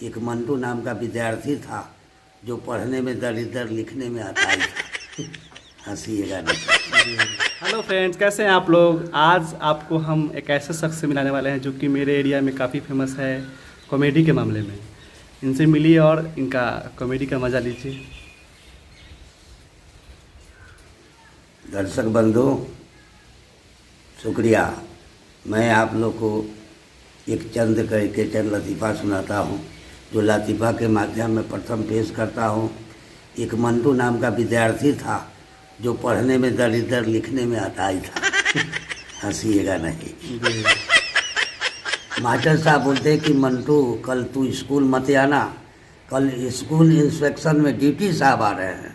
एक मंटू नाम का विद्यार्थी था जो पढ़ने में दरिद्र लिखने में अताई था। हंसीएगा नहीं। हेलो फ्रेंड्स, कैसे हैं आप लोग। आज आपको हम एक ऐसे शख्स से मिलाने वाले हैं जो कि मेरे एरिया में काफ़ी फेमस है कॉमेडी के मामले में। इनसे मिलिए और इनका कॉमेडी का मज़ा लीजिए। दर्शक बंधु, शुक्रिया। मैं आप लोग को एक चंद लतीफ़ा सुनाता हूँ, जो लतीफ़ा के माध्यम में प्रथम पेश करता हूँ। एक मंटू नाम का विद्यार्थी था जो पढ़ने में दरिद्र लिखने में अताई था। हंसीएगा नहीं। मास्टर साहब बोलते हैं कि मंटू कल तू स्कूल मत आना, कल स्कूल इंस्पेक्शन में ड्यूटी साहब आ रहे हैं।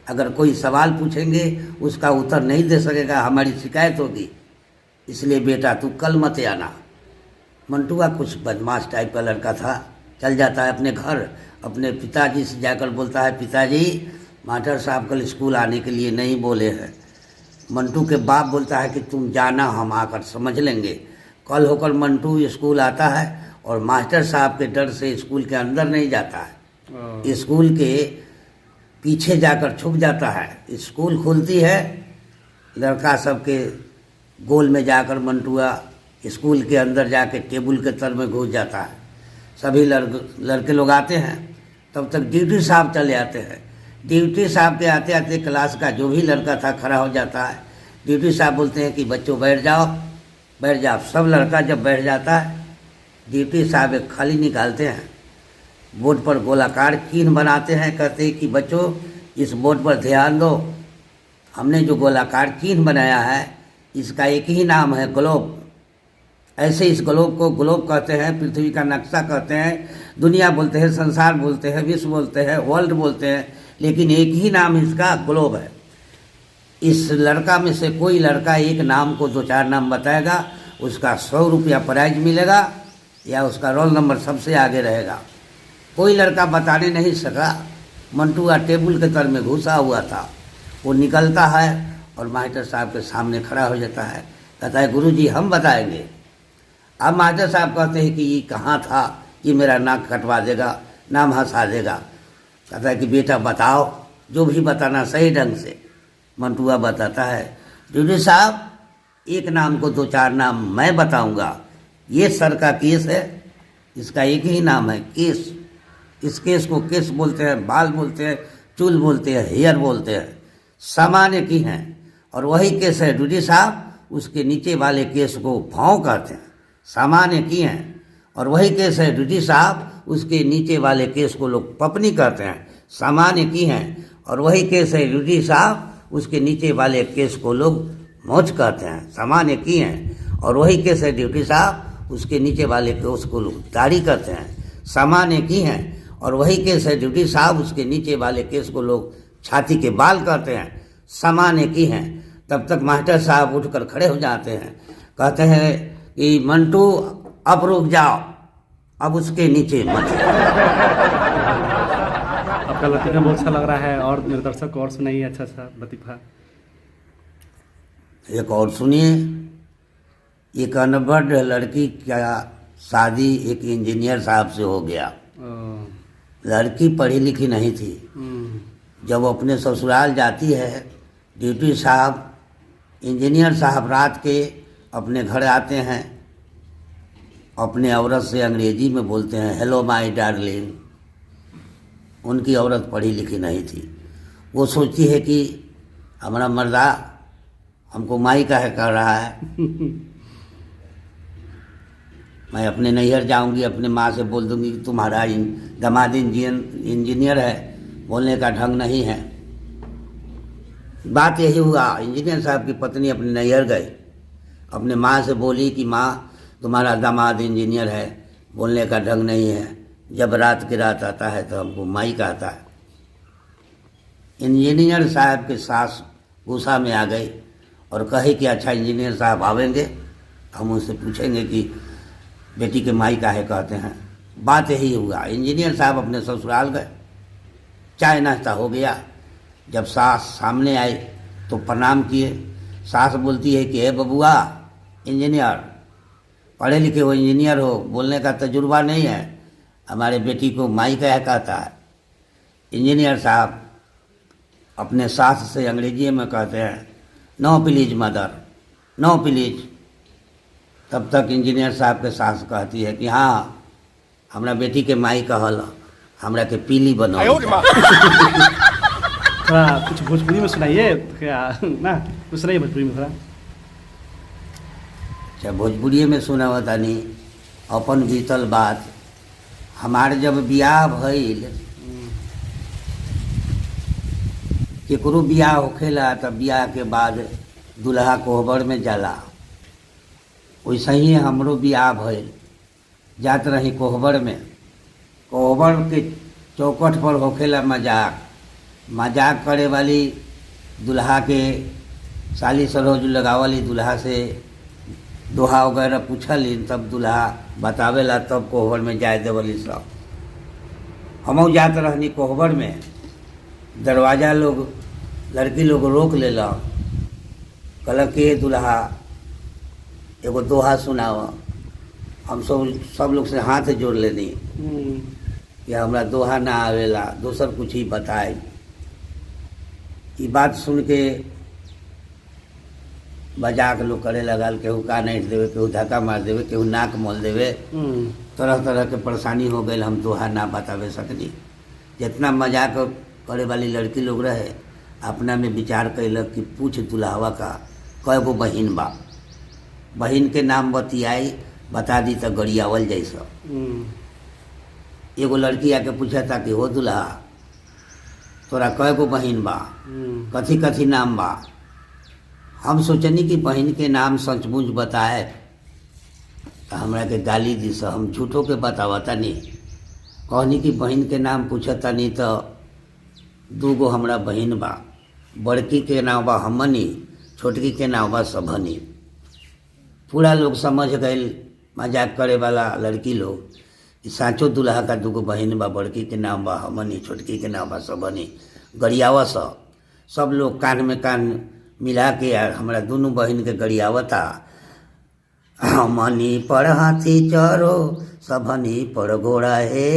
अगर कोई सवाल पूछेंगे उसका उत्तर नहीं दे सकेगा, हमारी शिकायत होगी, इसलिए बेटा तू कल मत आना। मंटुआ कुछ बदमाश टाइप का लड़का था। चल जाता है अपने घर, अपने पिताजी से जाकर बोलता है, पिताजी मास्टर साहब कल स्कूल आने के लिए नहीं बोले हैं। मंटू के बाप बोलता है कि तुम जाना, हम आकर समझ लेंगे। कल होकर मंटू स्कूल आता है और मास्टर साहब के डर से स्कूल के अंदर नहीं जाता है, स्कूल के पीछे जाकर छुप जाता है। स्कूल खुलती है, लड़का सबके गोल में जाकर मंटुआ स्कूल के अंदर जाके टेबल के तर में घुस जाता है। सभी लड़के लोग आते हैं, तब तक ड्यूटी साहब चले आते हैं। ड्यूटी साहब के आते आते क्लास का जो भी लड़का था खड़ा हो जाता है। ड्यूटी साहब बोलते हैं कि बच्चों बैठ जाओ, बैठ जाओ। सब लड़का जब बैठ जाता है, ड्यूटी साहब एक खाली निकालते हैं, बोर्ड पर गोलाकार चिन्ह बनाते हैं, कहते हैं कि बच्चों इस बोर्ड पर ध्यान दो। हमने जो गोलाकार चिन्ह बनाया है इसका एक ही नाम है, ग्लोब। ऐसे इस ग्लोब को ग्लोब कहते हैं, पृथ्वी का नक्शा कहते हैं, दुनिया बोलते हैं, संसार बोलते हैं, विश्व बोलते हैं, वर्ल्ड बोलते हैं, लेकिन एक ही नाम इसका ग्लोब है। इस लड़का में से कोई लड़का एक नाम को 2-4 नाम बताएगा, उसका 100 रुपया प्राइज मिलेगा या उसका रोल नंबर सबसे आगे रहेगा। कोई लड़का बताने नहीं सका। मंटुआ टेबल के तर में घुसा हुआ था। वो निकलता है और मास्टर साहब के सामने खड़ा हो जाता है, कहता है गुरुजी हम बताएंगे। अब मास्टर साहब कहते हैं कि ये कहाँ था, ये मेरा नाक कटवा देगा, नाम हंसा देगा। कहता है कि बेटा बताओ, जो भी बताना सही ढंग से। मंटुआ बताता है, ड्यूटी साहब एक नाम को 2-4 नाम मैं बताऊंगा। ये सर का केस है, इसका एक ही नाम है केस। इस केस को केस बोलते हैं, बाल बोलते हैं, चूल बोलते हैं, हेयर बोलते हैं। सामान्य की हैं और वही केस है ड्यूटी साहब, उसके नीचे वाले केस को भाव कहते हैं। सामान्य की हैं और वही केस है ड्यूटी साहब, उसके नीचे वाले केस को लोग पपनी कहते हैं। सामान्य की हैं और वही केस है ड्यूटी साहब, उसके नीचे वाले केस को लोग मोच कहते हैं। सामान्य की हैं और वही केस है ड्यूटी साहब, उसके नीचे वाले केस को लोग दाढ़ी कहते हैं। सामान्य की हैं और वही केस है ड्यूटी साहब, उसके नीचे वाले केस को लोग छाती के बाल कहते हैं। सामान्य की हैं। तब तक मास्टर साहब उठकर खड़े हो जाते हैं, कहते हैं कि मंटू अब रुक जाओ, अब उसके नीचे मत। आपका लतीफ़ा बहुत अच्छा लग रहा है और मेरे दर्शक को और सुनाइए अच्छा सा लतीफ़ा। एक और सुनिए। एक अनपढ़ लड़की का शादी एक इंजीनियर साहब से हो गया। लड़की पढ़ी लिखी नहीं थी। जब अपने ससुराल जाती है, ड्यूटी साहब इंजीनियर साहब रात के अपने घर आते हैं, अपने औरत से अंग्रेजी में बोलते हैं, हेलो माय डार्लिंग। उनकी औरत पढ़ी लिखी नहीं थी। वो सोचती है कि हमारा मर्दा हमको माई का है कर रहा है। मैं अपने नैहर जाऊंगी, अपने माँ से बोल दूंगी कि तुम्हारा दामाद इंजीनियर है, बोलने का ढंग नहीं है। बात यही हुआ, इंजीनियर साहब की पत्नी अपने नैहर गई, अपने माँ से बोली कि माँ तुम्हारा दामाद इंजीनियर है, बोलने का ढंग नहीं है, जब रात की रात आता है तो हमको माई कहता है। इंजीनियर साहब के सास गुस्सा में आ गई और कहे कि अच्छा इंजीनियर साहब आवेंगे, हम उनसे पूछेंगे कि बेटी के माई काहे कहते हैं। बात यही हुआ। इंजीनियर साहब अपने ससुराल गए, चाय नाश्ता हो गया। जब सास सामने आई तो प्रणाम किए। सास बोलती है कि हे बबुआ इंजीनियर, पढ़े लिखे हो, इंजीनियर हो, बोलने का तजुर्बा नहीं है, हमारे बेटी को माई क्या कहता है। इंजीनियर साहब अपने सास से अंग्रेजी में कहते हैं no please mother, no please. तब तक इंजीनियर साहब के सास कहती है कि हाँ हमरा बेटी के माई कहल, हमरा के पीली बनाओ। थोड़ा कुछ भोजपुरी में सुनाइए क्या ना, कुछ सुनाइए भोजपुरी में थोड़ा। अच्छा भोजपुरी में सुना तानी अपन बीतल बात। हमार जब बियाह भइल, केकरो बियाह होखेला तब बियाह के बाद दुल्हा कोहबर में जाला, वैसे ही हमरो बियाह भइल। जात रही कोहबर में, कोहबर के चौकट पर होखेला मजाक। मजाक करे वाली दुल्हा के साली सरोज लगावली, दुल्हा से दोहा वगैरह पूछली, तब दुल्हा बतावेला, तब कोहबर में जाए देवली सब। हमहू जात रहनी कोहबर में, दरवाजा लोग लड़की लोग रोक लेला, कहलक के दुल्हा एगो दोहा सुनाव। हम सब लोग से हाथ जोड़ लेनी कि हमरा दोहा ना आवेला, दोसर कुछ ही बताए। ये बात सुन के मजाक लोग करे लगल, केहू का नहीं देवे, केहू धक्का मार देवे, केहू नाक मोल देवे, तरह तरह के परेशानी हो गई। हम दोहा ना बतावे सकनी। जितना मजाक करे वाली लड़की लोग रहे, अपना में विचार कैलक कि पूछ दुल्हावा का कय गो बहिन बा, बहिन के नाम बतियाई, बता दी तो गरियावल जैसा। एगो लड़की आके पूछा था कि हो दुल्हा तोरा कय गो बहिन बा, कथी कथी नाम बा। हम सोचनी कि बहन के नाम सचमुच बताए तो हमरा के गाली दी से, हम झूठों के बतावता नहीं। कहनी कि बहन के नाम पूछता नहीं तो दूगो हमरा बहन बा, बड़की के नाम बा हमनी, छोटकी के नाम बा सबनी। पूरा लोग समझ गए, मजाक करे वाला लड़की लोग, कि साँचो दुल्हा का दूगो बहन बा, बड़की के नाम बा हमनी, छोटकी के नाम बा सबनी। गरियावा सब लोग कान में कान मिला के हमरा दोनों बहन के गरियावता। हमनी पर हाथी चढ़ो सबनी पर घोड़ा है,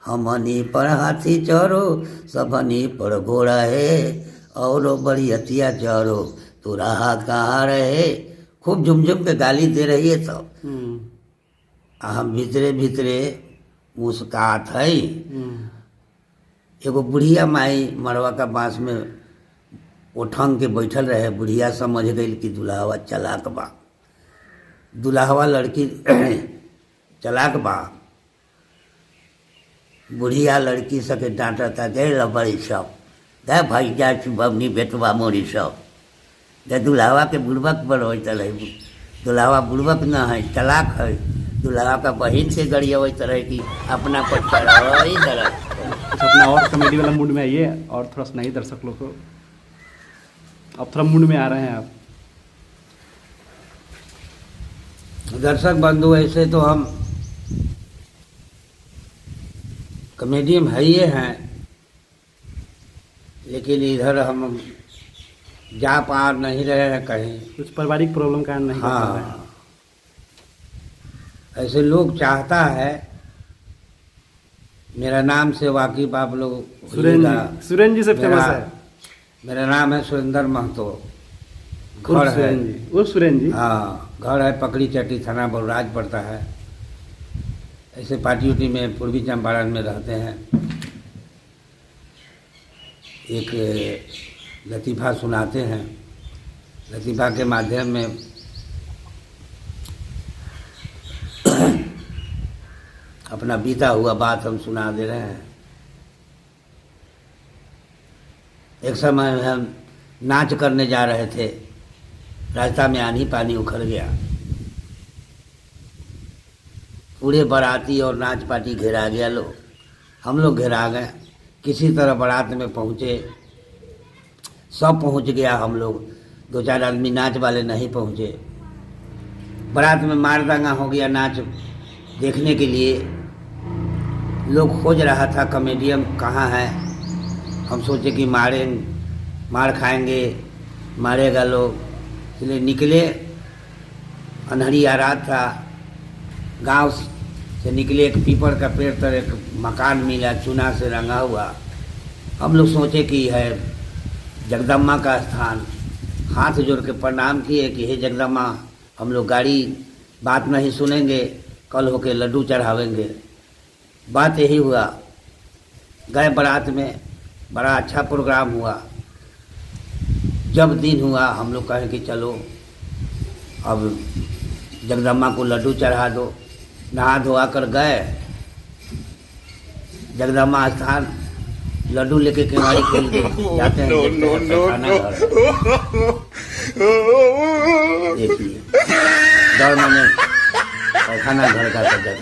हमनी पर हाथी चढ़ो सबनी पर घोड़ा है, और बड़ियतिया चढ़ो तो रहा कहाँ रहे। खूब झुमझुम के गाली दे रही है सब। हम भीतरे भीतरे मुस्कात है। एगो बुढ़िया माई मरवा का बांस में उठंग के बैठल रहे। बुढ़िया समझ गई कि दुल्हावा चलाक बा, दुल्हावा लड़की चलाक बा। बुढ़िया लड़की सके डांटता, गए लबड़ी सब, गए भाई जा बबनी बेटवा मोरी सब। गए दुल्हावा के बुड़बक पर हो रहे, दुल्हावा बुड़बक न है, चलाक है। दुल्हा का बहन से गड़िया वही तरह की अपना पर चढ़ा ही तरह। अपना और कॉमेडी वाला मूड में आइए और थोड़ा सुनाइए दर्शक लोग को। अब थोड़ा मूड में आ रहे हैं आप। दर्शक बंधु ऐसे तो हम कॉमेडी में है ही हैं, लेकिन इधर हम जा पा नहीं रहे हैं कहीं, कुछ पारिवारिक प्रॉब्लम कारण नहीं कर पा रहे हैं। हाँ ऐसे लोग चाहता है मेरा नाम से वाकिफ आप लोग। सुरेंद्र जी से फेमस है। मेरा नाम है सुरेंद्र महतो, घर है वो सुरेंद्र जी। हाँ, घर है पकड़ी चट्टी, थाना बलराज पड़ता है। ऐसे पार्टी उटी में पूर्वी चंपारण में रहते हैं। एक लतीफ़ा सुनाते हैं, लतीफ़ा के माध्यम में अपना बीता हुआ बात हम सुना दे रहे हैं। एक समय हम नाच करने जा रहे थे, रास्ता में आंधी पानी उखड़ गया, पूरे बाराती और नाच पार्टी घेरा गया। लोग हम लोग घेरा गए, किसी तरह बारात में पहुँचे, सब पहुँच गया। हम लोग दो चार आदमी नाच वाले नहीं पहुँचे। बारात में मार दंगा हो गया नाच देखने के लिए। लोग खोज रहा था कॉमेडियन कहाँ है। हम सोचे कि मार खाएंगे, मारेगा लोग, इसलिए निकले। अंधेरी आ रहा था, गांव से निकले, एक पीपल का पेड़ तर एक मकान मिला चूना से रंगा हुआ। हम लोग सोचे कि है जगदम्बा का स्थान, हाथ जोड़ के प्रणाम किए कि हे जगदम्बा, हम लोग गाड़ी बात नहीं सुनेंगे, कल होके लड्डू चढ़ावेंगे। बात यही हुआ, गए बारात में, बड़ा अच्छा प्रोग्राम हुआ। जब दिन हुआ हम लोग कहें कि चलो अब जगदम्बा को लड्डू चढ़ा दो। नहा धोआ कर गए जगदम्बा स्थान, लड्डू लेके केवाड़ी खोल के जाते हैं, देखते हैं पैखाना घर। देखिए दौड़ मैंने पैखाना घर का जगह